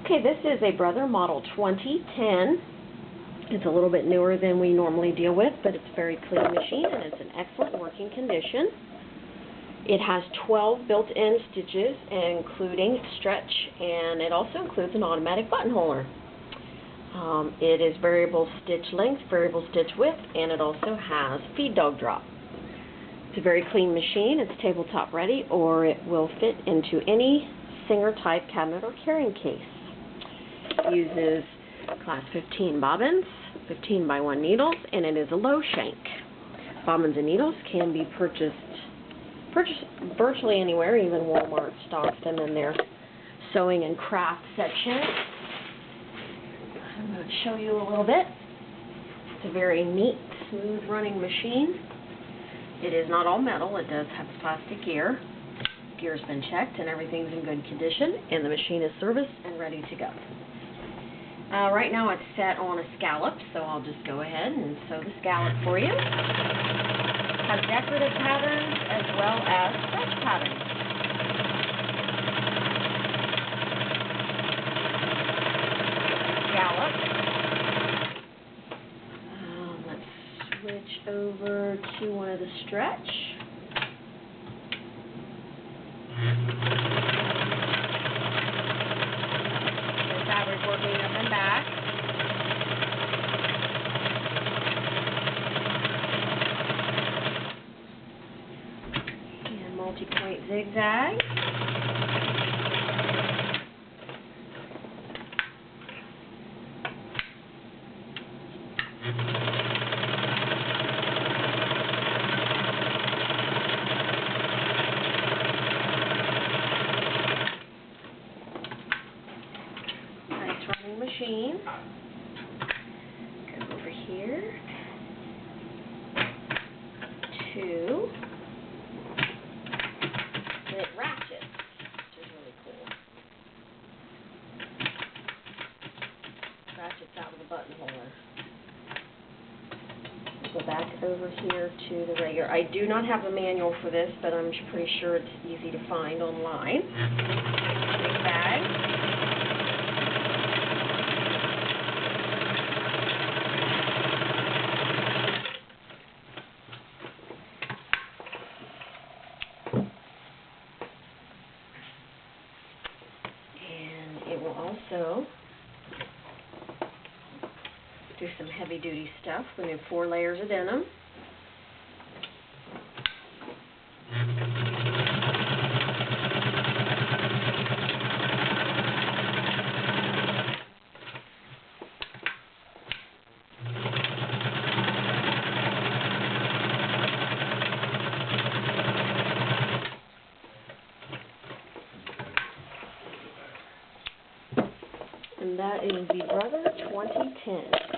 Okay, this is a Brother Model 2010. It's a little bit newer than we normally deal with, but it's a very clean machine and it's in excellent working condition. It has 12 built-in stitches, including stretch, and it also includes an automatic buttonholer. It is variable stitch length, variable stitch width, and it also has feed dog drop. It's a very clean machine. It's tabletop ready, or it will fit into any Singer type cabinet or carrying case. It uses class 15 bobbins, 15 by 1 needles, and it is a low shank. Bobbins and needles can be purchased virtually anywhere. Even Walmart stocks them in their sewing and craft section. I'm going to show you a little bit. It's a very neat, smooth running machine. It is not all metal. It does have plastic gear. Gear's been checked and everything's in good condition, and the machine is serviced and ready to go. Right now it's set on a scallop, so I'll just go ahead and sew the scallop for you. It has decorative patterns as well as stretch patterns. Scallop. Let's switch over to one of the stretch. The fabric working up and back. And multi-point zigzag. Running machine. Go over here to it ratchets, which is really cool. Ratchets out of the buttonholer. Go back over here to the regular. I do not have a manual for this, but I'm pretty sure it's easy to find online. Zigzag. It will also do some heavy-duty stuff. We have 4 layers of denim. And that is the Brother 2010.